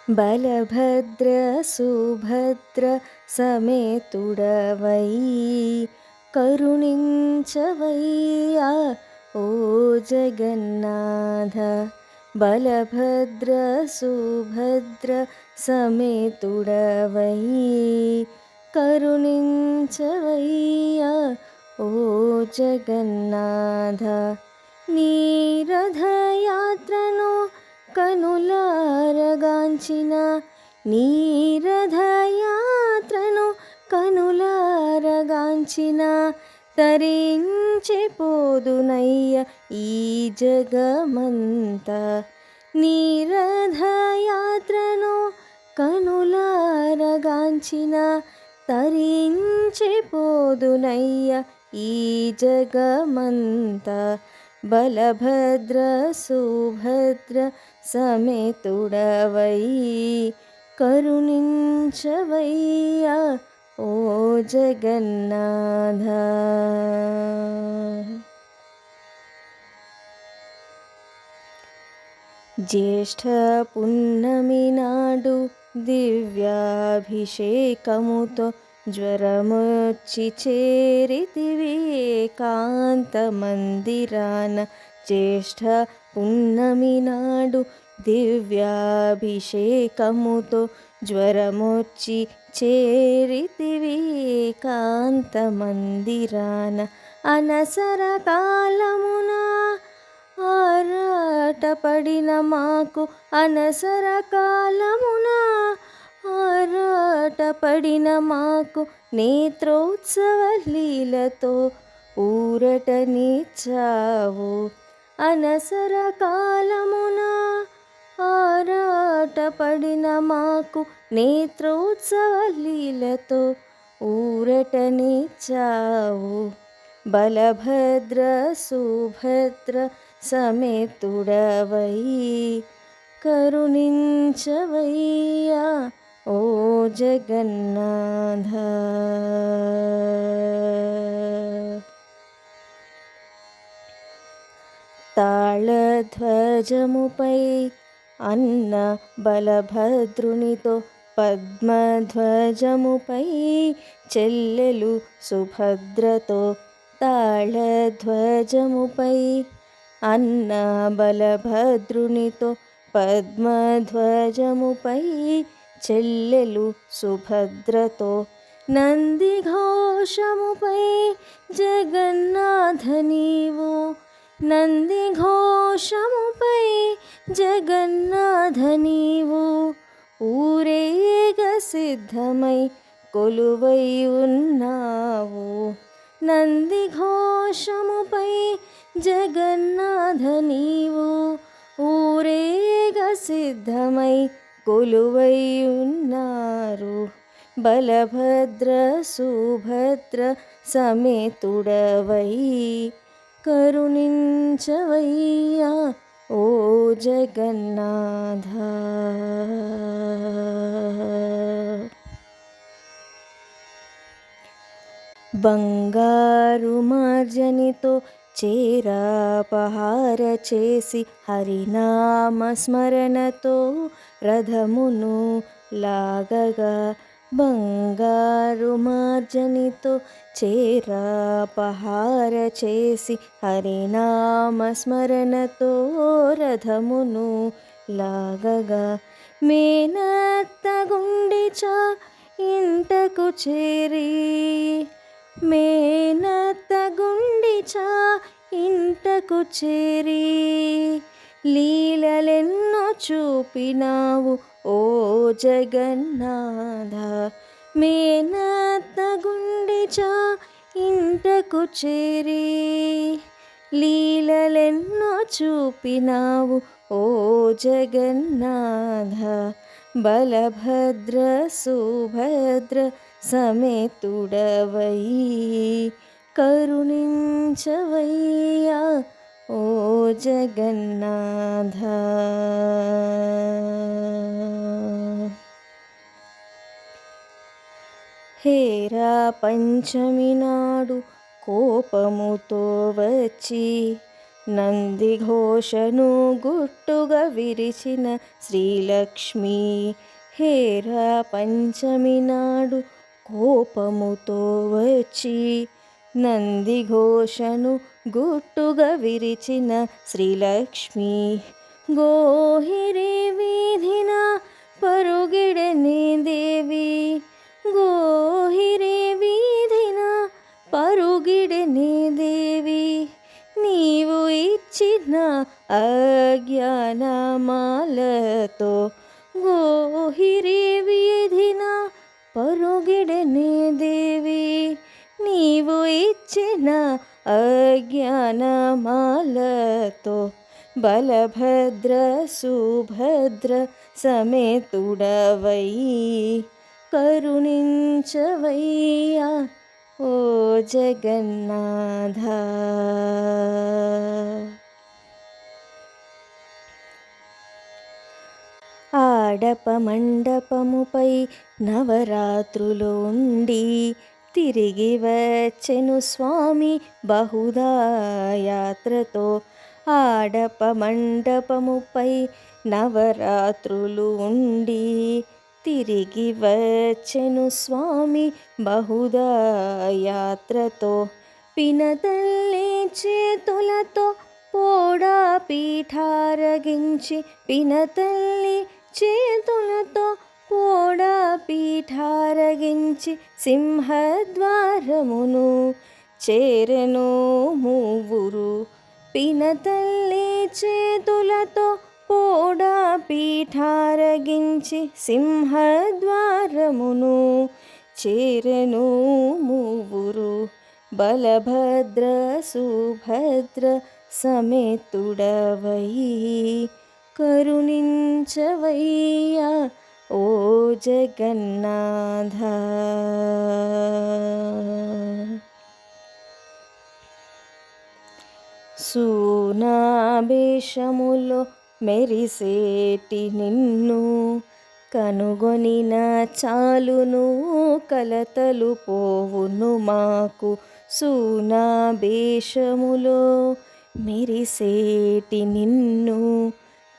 బలభద్ర సుభద్ర సమేతుడవై కరుణించవయ్యా ఓ జగన్నాథ. బలభద్ర సుభద్ర సమేతుడవై కరుణించవయ్యా ఓ జగన్నాథ. నీ రథయాత్రను కనులారగాంచిన, నీ రథయాత్రను కనులారగాంచిన తరించిపోదునయ్య ఈ జగమంతా. నీ రథయాత్రను కనులారగాంచిన తరించిపోదునయ్య ఈ జగమంతా. బలభద్ర సుభద్ర సమేతుడవై కరుణించవయ్యా ఓ జగన్నాథ. జ్యేష్ఠ పున్నమి నాడు దివ్యాభిషేకముతో జ్వరమొచ్చి చేరితివి ఏకాంత మందిరాన. జ్యేష్ఠ పున్నమి నాడు దివ్యాభిషేకముతో జ్వరమొచ్చి చేరితివి ఏకాంత మందిరాన. అనసర కాలమున ఆరాటపడిన మాకు, అనసర కాలమున ఆరాటపడిన మాకు నేత్రోత్సవ లీలతో ఊరటనిచ్చావు. అనసర కాలమున ఆరాటపడిన మాకు నేత్రోత్సవ లీలతో ఊరటనిచ్చావు. బలభద్ర సుభద్ర సమేతుడవై కరుణించవయ్యా ఓ జగన్నాథ. తాళధ్వజముపై అన్న బలభద్రునితో, పద్మధ్వజముపై చెల్లెలు సుభద్రతో. తాళధ్వజముపై అన్న బలభద్రునితో, పద్మధ్వజముపై చెల్లెలు సుభద్రతో. నందిఘోషముపై జగన్నాథ నీవు, నందిఘోషముపై జగన్నాథ నీవు ఊరేగ సిద్ధమై కొలువై ఉన్నావు. నందిఘోషముపై జగన్నాథ నీవు ఊరేగ సిద్ధమై కొలువై ఉన్నారు. బలభద్ర సుభద్ర సమేతుడవై కరుణించవయ్యా ఓ జగన్నాథ. బంగారు మార్జనితో చేరాపహార చేసి హరినామ స్మరణతో రథమును లాగగా. బంగారు మార్జనితో చేరాపహార చేసి హరినామ స్మరణతో రథమును లాగగా. మేనత్త గుండిచా ఇంటకు చేరి, మేనత్త గుండిచా ఇంటకు చేరి లీలలెన్నో చూపినావు ఓ జగన్నాథ. మేనత్త గుండిచా ఇంటకు చేరి లీలలెన్నో చూపినావు ఓ జగన్నాథ. బలభద్ర సుభద్ర సమేతుడవై కరుణించవయ్యా ఓ జగన్నాథ. హేరా పంచమి నాడు కోపముతో వచ్చి నందిఘోషను గుట్టుగా విరిచిన శ్రీలక్ష్మి హేరా పంచమి నాడు కోపముతో వచ్చి నందిఘోషను గుట్టుగా విరిచిన శ్రీలక్ష్మి గోహిరి వీధిన పరుగిడని దేవి గోహిరి వీధిన పరుగిడని దేవి నీవు ఇచ్చిన అజ్ఞానమాలతో గోహిరి వీధిన పరుగిడని దేవి నీవు ఇచ్చిన అజ్ఞానమాలతో బలభద్ర సుభద్ర సమేతుడవై కరుణించవయ్యా ఓ జగన్నాథ. ఆడప మండపముపై నవరాత్రులు ఉండి తిరిగి వచ్చెను స్వామి బహుదా యాత్రతో. ఆడప మండపముపై నవరాత్రులు ఉండి తిరిగి వచ్చెను స్వామి బహుదా యాత్రతో. పినతల్లి చేతులతో పోడా పీఠారగించి పినతల్లి చేతులతో పోడా పీఠారగించి సింహద్వారమును చేరెను మూవురు. పినతల్లి చేతులతో పోడా పీఠారగించి సింహద్వారమును చేరెను మూవురు. బలభద్ర సుభద్ర సమేతుడవై కరుణించవయ్యా ఓ జగన్నాథ. సూనాభేషములో మెరిసేటి నిన్ను కనుగొనిన చాలును కలతలు పోవును మాకు. సూనాభేషములో మెరిసేటి నిన్ను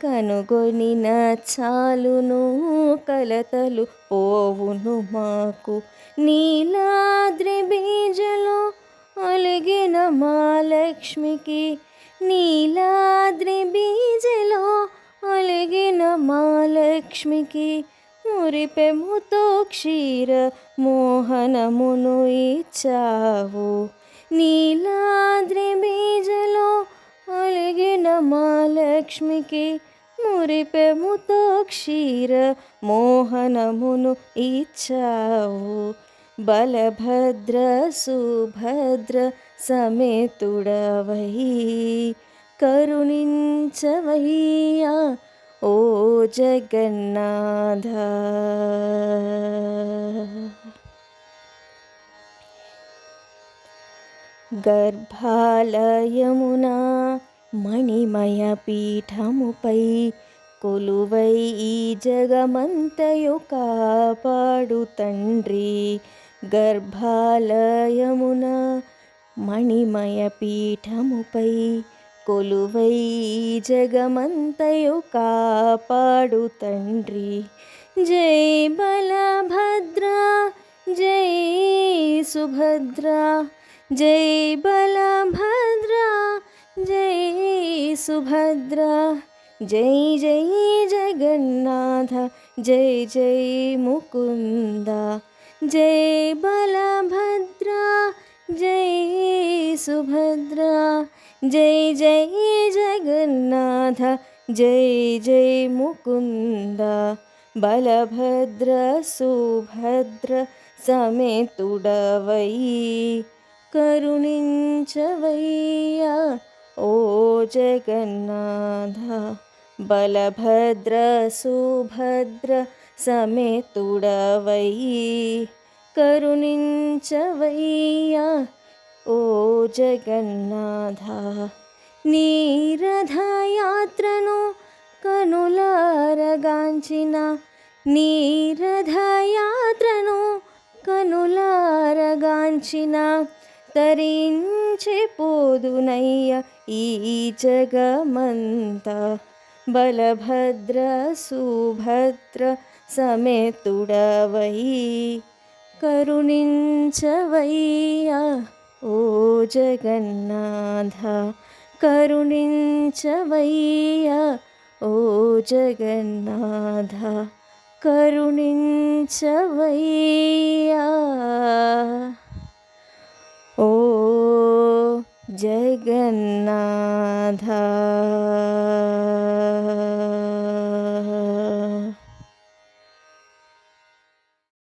కనుగొనిన చాలును కలతలు పోవును మాకు. నీలాద్రి బీజలో అలిగిన మా లక్ష్మికి నీలాద్రి బీజలో అలిగిన మా లక్ష్మికి మురిపెముతో క్షీర మోహనమును ఇచ్చావు. నీలాద్రి బీజలో అలిగిన మా లక్ష్మికి మురిపెముతో క్షీర మోహనమును ఇచ్చావు. బలభద్ర సుభద్ర సమేతుడవై కరుణించవయ్యా ఓ జగన్నాథ. గర్భాలయమున మణిమయ పీఠముపై కొలువై ఈ జగమంతయు కాపాడు తండ్రి. గర్భాలయమున మణిమయ పీఠముపై కొలువై జగమంతయు కాపాడు తండ్రి. జై బలభద్ర జై సుభద్ర జై బలభద్ర జై సుభద్ర జై జై జగన్నాథ జై జై ముకుంద. జై బలభద్ర జై సుభద్ర జై జై జగన్నాథ జై జై ముకుంద. బలభద్ర సుభద్ర సమేతుడవై కరుణించవయ్యా ఓ జగన్నాథ. బలభద్ర సుభద్ర సమేతుడవై కరుణించవయ్యా ఓ జగన్నాథ. నీ రథయాత్రను కనులారగాంచిన నీ రథయాత్రను కనులారగాంచిన తరించిపోదునయ్య ఈ జగమంతా. బలభద్ర సుభద్ర సమేతుడవై కరుణించవయ్యా ఓ జగన్నాథ. కరుణించవయ్యా ఓ జగన్నాథ. కరుణించవయ్యా ఓ జగన్నాథ.